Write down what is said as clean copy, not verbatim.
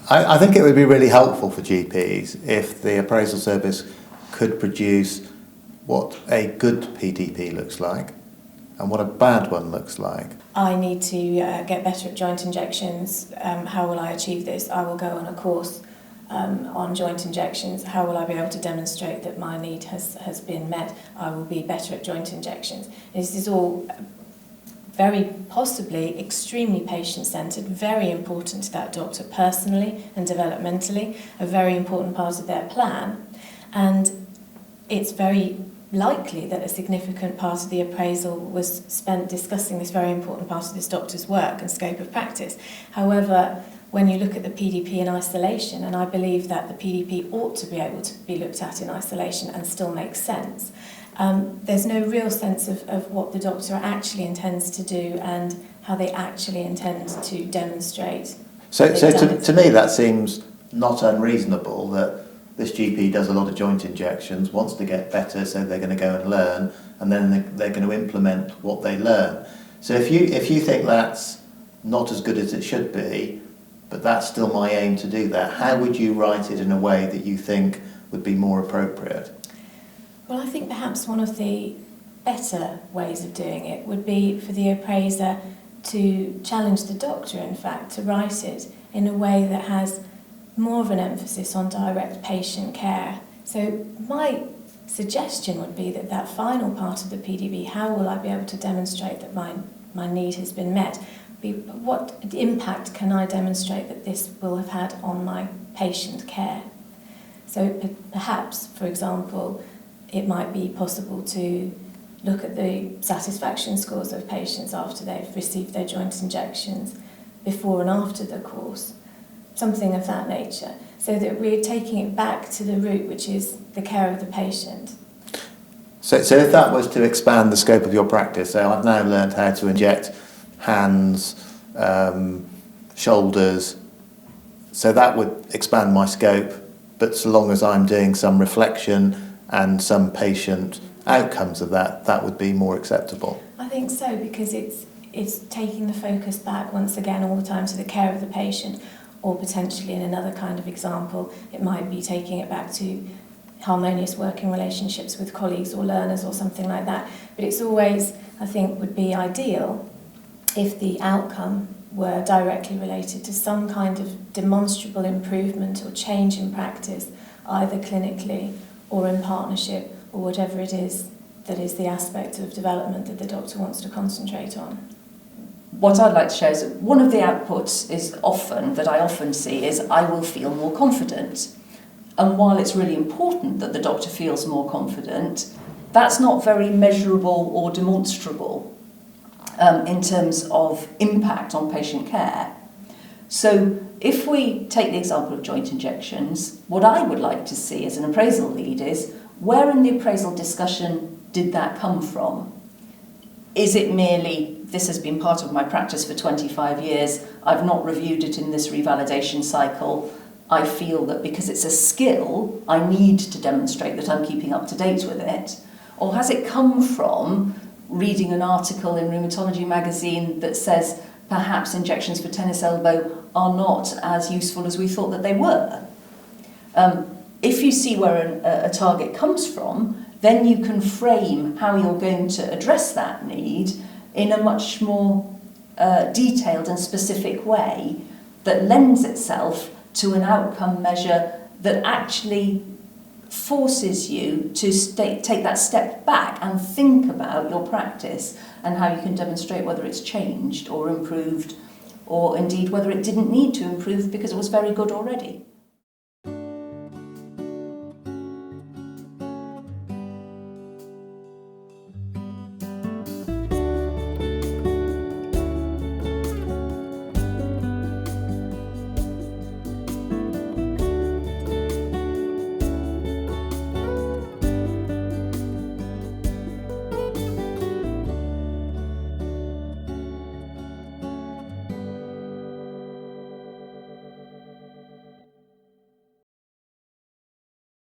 I think it would be really helpful for GPs if the appraisal service could produce what a good PDP looks like and what a bad one looks like. I need to get better at joint injections. How will I achieve this? I will go on a course on joint injections. How will I be able to demonstrate that my need has been met? I will be better at joint injections. This is all very possibly extremely patient-centred, very important to that doctor personally and developmentally, a very important part of their plan. And it's very likely that a significant part of the appraisal was spent discussing this very important part of this doctor's work and scope of practice. However, when you look at the PDP in isolation, and I believe that the PDP ought to be able to be looked at in isolation and still make sense, there's no real sense of what the doctor actually intends to do and how they actually intend to demonstrate. So to me that seems not unreasonable that this GP does a lot of joint injections, wants to get better, so they're going to go and learn, and then they're going to implement what they learn. So if you think that's not as good as it should be, but that's still my aim to do that, how would you write it in a way that you think would be more appropriate? Well, I think perhaps one of the better ways of doing it would be for the appraiser to challenge the doctor, in fact, to write it in a way that has more of an emphasis on direct patient care. So my suggestion would be that that final part of the PDP, how will I be able to demonstrate that my need has been met? What impact can I demonstrate that this will have had on my patient care? So perhaps, for example, it might be possible to look at the satisfaction scores of patients after they've received their joint injections, before and after the course, something of that nature, so that we're taking it back to the root, which is the care of the patient. So if that was to expand the scope of your practice, so I've now learned how to inject hands, shoulders, so that would expand my scope, but so long as I'm doing some reflection and some patient outcomes of that, that would be more acceptable. I think so, because it's taking the focus back once again all the time to the care of the patient, or potentially in another kind of example, it might be taking it back to harmonious working relationships with colleagues or learners or something like that. But it's always, I think, would be ideal if the outcome were directly related to some kind of demonstrable improvement or change in practice, either clinically or in partnership, or whatever it is that is the aspect of development that the doctor wants to concentrate on. What I'd like to share is that one of the outputs that I often see is I will feel more confident. And while it's really important that the doctor feels more confident, that's not very measurable or demonstrable in terms of impact on patient care. So if we take the example of joint injections, what I would like to see as an appraisal lead is, where in the appraisal discussion did that come from? Is it merely, this has been part of my practice for 25 years, I've not reviewed it in this revalidation cycle, I feel that because it's a skill, I need to demonstrate that I'm keeping up to date with it? Or has it come from reading an article in Rheumatology magazine that says perhaps injections for tennis elbow are not as useful as we thought that they were? If you see where a target comes from, then you can frame how you're going to address that need in a much more detailed and specific way that lends itself to an outcome measure that actually forces you to take that step back and think about your practice and how you can demonstrate whether it's changed or improved, or indeed whether it didn't need to improve because it was very good already.